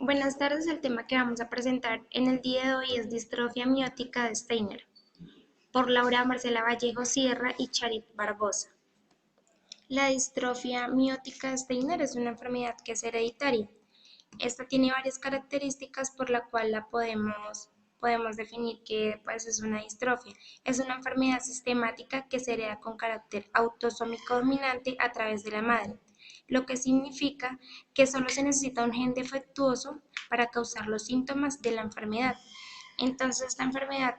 Buenas tardes, el tema que vamos a presentar en el día de hoy es distrofia miótica de Steiner, por Laura Marcela Vallejo Sierra y Charit Barbosa. La distrofia miótica de Steiner es una enfermedad que es hereditaria. Esta tiene varias características por la cual podemos definir que pues, es una distrofia. Es una enfermedad sistemática que se hereda con carácter autosómico dominante a través de la madre, lo que significa que solo se necesita un gen defectuoso para causar los síntomas de la enfermedad. Entonces, esta enfermedad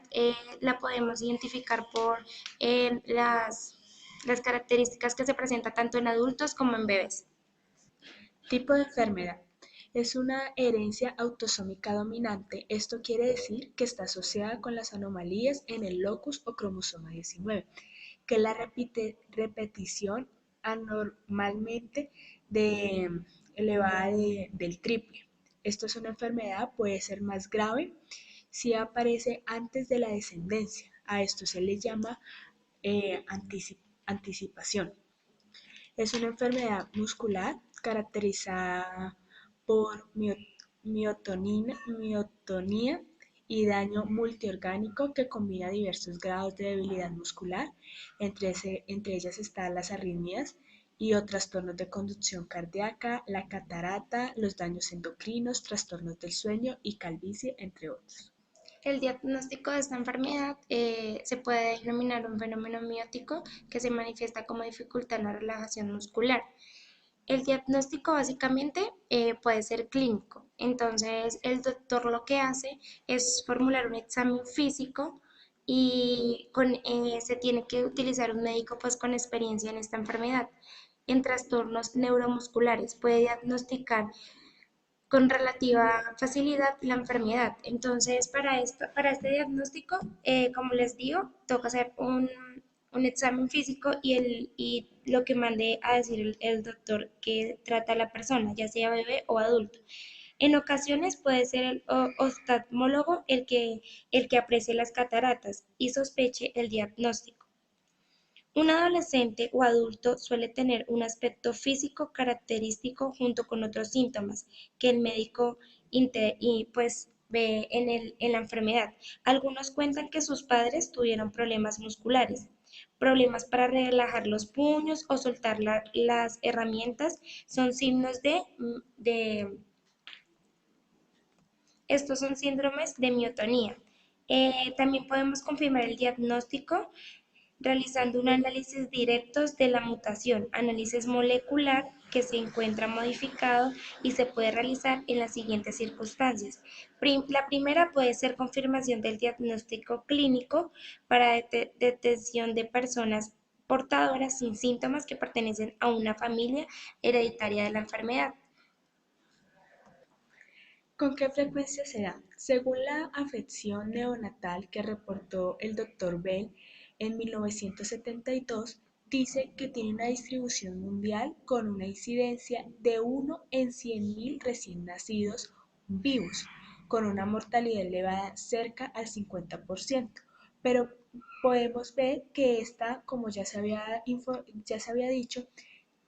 la podemos identificar por las características que se presentan tanto en adultos como en bebés. Tipo de enfermedad. Es una herencia autosómica dominante. Esto quiere decir que está asociada con las anomalías en el locus o cromosoma 19, que es la repetición anormalmente elevada del triple. Esto es una enfermedad, puede ser más grave si aparece antes de la descendencia. A esto se le llama anticipación. Es una enfermedad muscular caracterizada por miotonía y daño multiorgánico que combina diversos grados de debilidad muscular. Entre ellas están las arritmias y o trastornos de conducción cardíaca, la catarata, los daños endocrinos, trastornos del sueño y calvicie, entre otros. El diagnóstico de esta enfermedad se puede denominar un fenómeno miótico que se manifiesta como dificultad en la relajación muscular. El diagnóstico básicamente puede ser clínico. Entonces, el doctor lo que hace es formular un examen físico y se tiene que utilizar un médico pues, con experiencia en esta enfermedad. En trastornos neuromusculares puede diagnosticar con relativa facilidad la enfermedad. Entonces, para este diagnóstico, como les digo, toca hacer un examen físico y lo que mande a decir el doctor que trata a la persona, ya sea bebé o adulto. En ocasiones puede ser el oftalmólogo el que aprecie las cataratas y sospeche el diagnóstico. Un adolescente o adulto suele tener un aspecto físico característico junto con otros síntomas que el médico pues, ve en la enfermedad. Algunos cuentan que sus padres tuvieron problemas musculares, problemas para relajar los puños o soltar las herramientas, son signos estos son síndromes de miotonía. También podemos confirmar el diagnóstico realizando un análisis directo de la mutación, análisis molecular que se encuentra modificado y se puede realizar en las siguientes circunstancias. La primera puede ser confirmación del diagnóstico clínico para detección de personas portadoras sin síntomas que pertenecen a una familia hereditaria de la enfermedad. ¿Con qué frecuencia se da? Según la afección neonatal que reportó el Dr. Bell en 1972, dice que tiene una distribución mundial con una incidencia de 1 en 100.000 recién nacidos vivos, con una mortalidad elevada cerca al 50%. Pero podemos ver que esta, como ya se había dicho,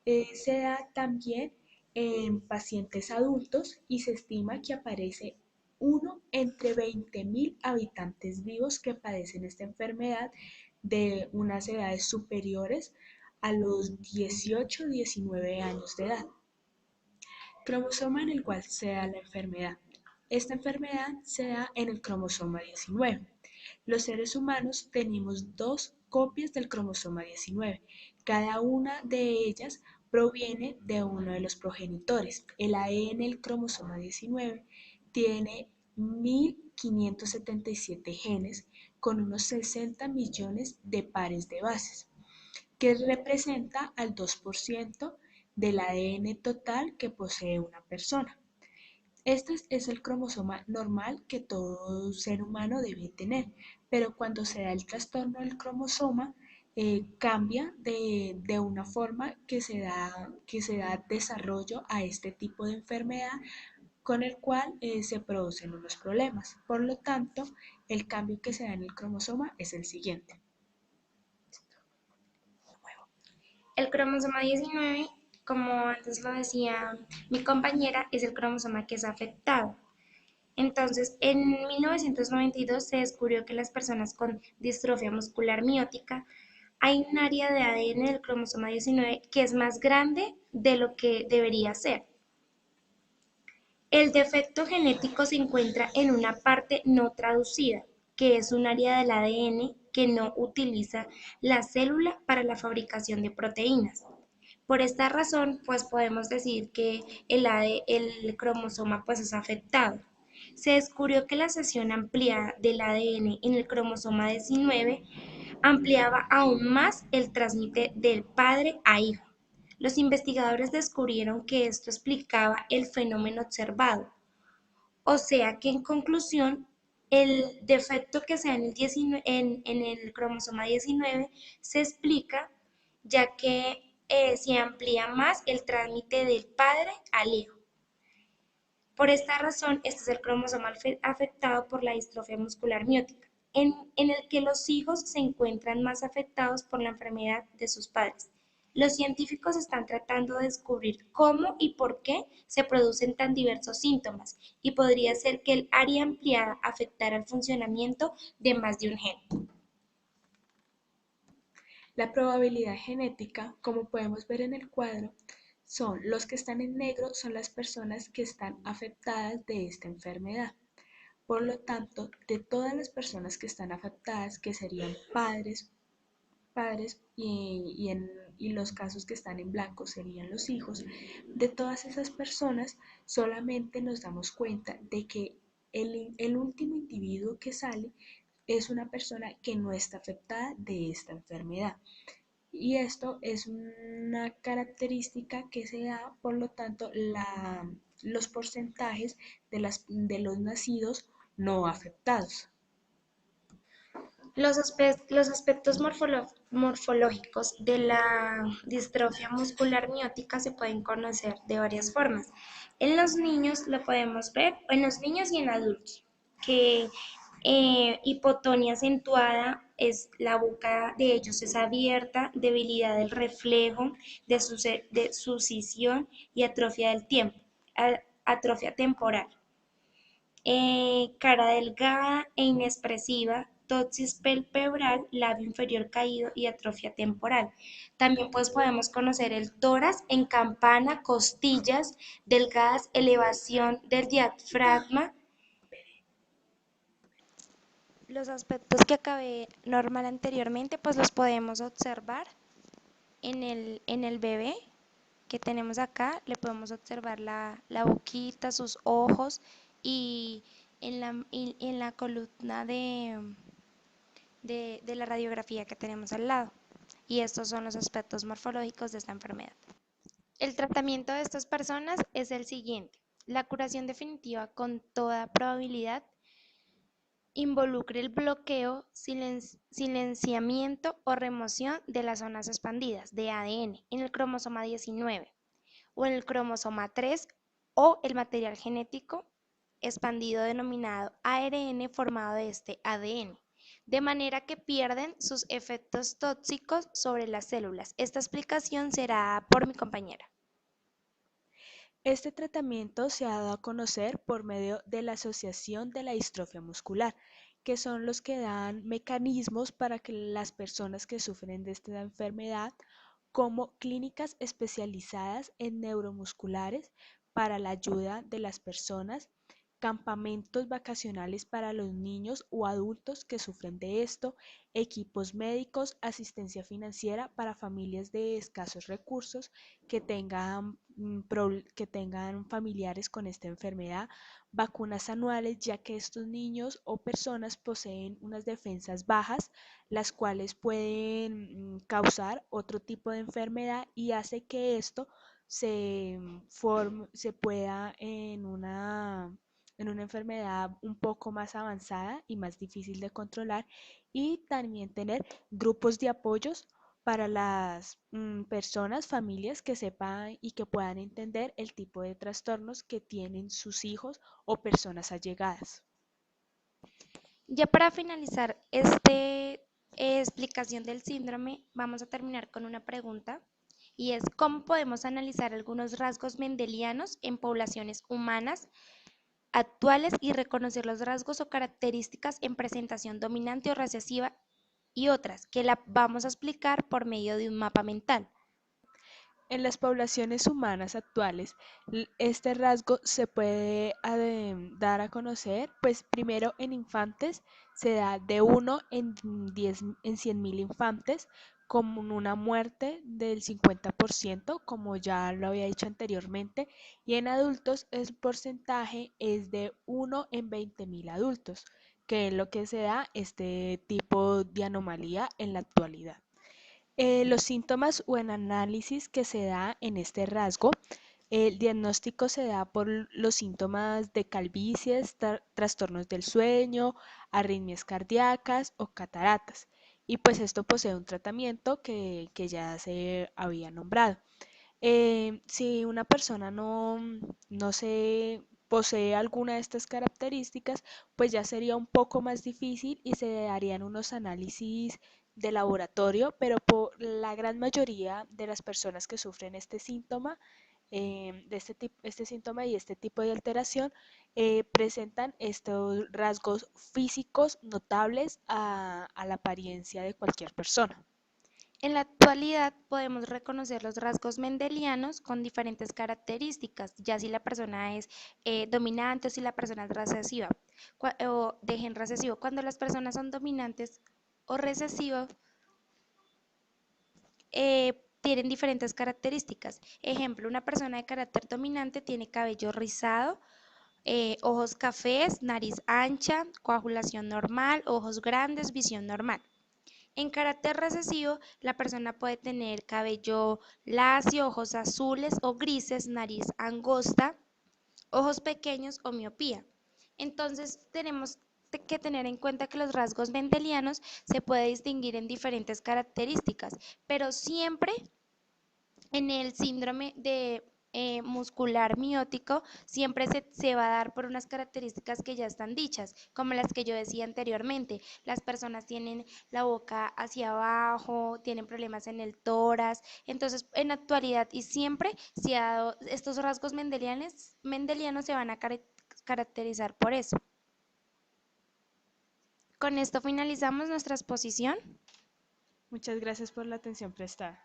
se da también en pacientes adultos y se estima que aparece uno entre 20.000 habitantes vivos que padecen esta enfermedad de unas edades superiores a los 18-19 años de edad. Cromosoma en el cual se da la enfermedad. Esta enfermedad se da en el cromosoma 19. Los seres humanos tenemos dos copias del cromosoma 19. Cada una de ellas proviene de uno de los progenitores. El ADN del cromosoma 19 tiene 1577 genes con unos 60 millones de pares de bases, que representa al 2% del ADN total que posee una persona. Este es el cromosoma normal que todo ser humano debe tener, pero cuando se da el trastorno del cromosoma, cambia de una forma que se da desarrollo a este tipo de enfermedad con el cual se producen unos problemas. Por lo tanto, el cambio que se da en el cromosoma es el siguiente. El cromosoma 19 como antes lo decía mi compañera, es el cromosoma que es afectado. Entonces, en 1992 se descubrió que las personas con distrofia muscular miótica hay un área de ADN del cromosoma 19 que es más grande de lo que debería ser. El defecto genético se encuentra en una parte no traducida, que es un área del ADN que no utiliza la célula para la fabricación de proteínas. Por esta razón, pues podemos decir que el cromosoma pues es afectado. Se descubrió que la sección ampliada del ADN en el cromosoma 19 ampliaba aún más el trámite del padre a hijo. Los investigadores descubrieron que esto explicaba el fenómeno observado, o sea que en conclusión, el defecto que sea en el cromosoma 19 se explica ya que se amplía más el trámite del padre al hijo. Por esta razón, este es el cromosoma afectado por la distrofia muscular miótica, en el que los hijos se encuentran más afectados por la enfermedad de sus padres. Los científicos están tratando de descubrir cómo y por qué se producen tan diversos síntomas, y podría ser que el área ampliada afectara el funcionamiento de más de un gen. La probabilidad genética, como podemos ver en el cuadro, son los que están en negro, son las personas que están afectadas de esta enfermedad. Por lo tanto, de todas las personas que están afectadas, que serían padres y los casos que están en blanco serían los hijos, de todas esas personas solamente nos damos cuenta de que el último individuo que sale es una persona que no está afectada de esta enfermedad. Y esto es una característica que se da, por lo tanto, los porcentajes de los nacidos no afectados. Los aspectos morfológicos de la distrofia muscular miótica se pueden conocer de varias formas. En los niños lo podemos ver, en los niños y en adultos, que hipotonía acentuada es la boca de ellos es abierta, debilidad del reflejo, de sucisión y atrofia del tiempo, atrofia temporal. Cara delgada e inexpresiva, toxis palpebral, labio inferior caído y atrofia temporal. También pues podemos conocer el tórax en campana, costillas delgadas, elevación del diafragma. Los aspectos que acabé normal anteriormente pues los podemos observar en el bebé que tenemos acá. Le podemos observar la boquita, sus ojos, y en la columna de la radiografía que tenemos al lado. Y estos son los aspectos morfológicos de esta enfermedad. El tratamiento de estas personas es el siguiente. La curación definitiva, con toda probabilidad, involucra el bloqueo, silenciamiento o remoción de las zonas expandidas de ADN en el cromosoma 19 o en el cromosoma 3, o el material genético expandido denominado ARN formado de este ADN, de manera que pierden sus efectos tóxicos sobre las células. Esta explicación será por mi compañera. Este tratamiento se ha dado a conocer por medio de la Asociación de la Distrofia Muscular, que son los que dan mecanismos para que las personas que sufren de esta enfermedad, como clínicas especializadas en neuromusculares para la ayuda de las personas, campamentos vacacionales para los niños o adultos que sufren de esto, equipos médicos, asistencia financiera para familias de escasos recursos que tengan familiares con esta enfermedad, vacunas anuales, ya que estos niños o personas poseen unas defensas bajas, las cuales pueden causar otro tipo de enfermedad y hace que esto se pueda en una enfermedad un poco más avanzada y más difícil de controlar, y también tener grupos de apoyos para las personas, familias que sepan y que puedan entender el tipo de trastornos que tienen sus hijos o personas allegadas. Ya para finalizar esta explicación del síndrome, vamos a terminar con una pregunta, y es cómo podemos analizar algunos rasgos mendelianos en poblaciones humanas actuales y reconocer los rasgos o características en presentación dominante o recesiva y otras, que la vamos a explicar por medio de un mapa mental. En las poblaciones humanas actuales, este rasgo se puede dar a conocer, pues primero en infantes se da de 1 en 100.000 infantes, con una muerte del 50%, como ya lo había dicho anteriormente, y en adultos el porcentaje es de 1 en 20.000 adultos, que es lo que se da este tipo de anomalía en la actualidad. Los síntomas o el análisis que se da en este rasgo, el diagnóstico se da por los síntomas de calvicies, trastornos del sueño, arritmias cardíacas o cataratas. Y pues esto posee un tratamiento que ya se había nombrado. Si una persona no se posee alguna de estas características, pues ya sería un poco más difícil y se harían unos análisis de laboratorio, pero por la gran mayoría de las personas que sufren este síntoma, este síntoma y este tipo de alteración, presentan estos rasgos físicos notables a la apariencia de cualquier persona. En la actualidad podemos reconocer los rasgos mendelianos con diferentes características, ya si la persona es dominante o si la persona es recesiva o de gen recesivo. Cuando las personas son dominantes o recesivas, tienen diferentes características. Ejemplo, una persona de carácter dominante tiene cabello rizado, ojos cafés, nariz ancha, coagulación normal, ojos grandes, visión normal. En carácter recesivo, la persona puede tener cabello lacio, ojos azules o grises, nariz angosta, ojos pequeños o miopía. Entonces, tenemos que tener en cuenta que los rasgos mendelianos se puede distinguir en diferentes características, pero siempre en el síndrome de muscular miótico siempre se va a dar por unas características que ya están dichas, como las que yo decía anteriormente. Las personas tienen la boca hacia abajo, tienen problemas en el tórax. Entonces, en la actualidad y siempre se ha dado, estos rasgos mendelianos se van a caracterizar por eso. Con esto finalizamos nuestra exposición. Muchas gracias por la atención prestada.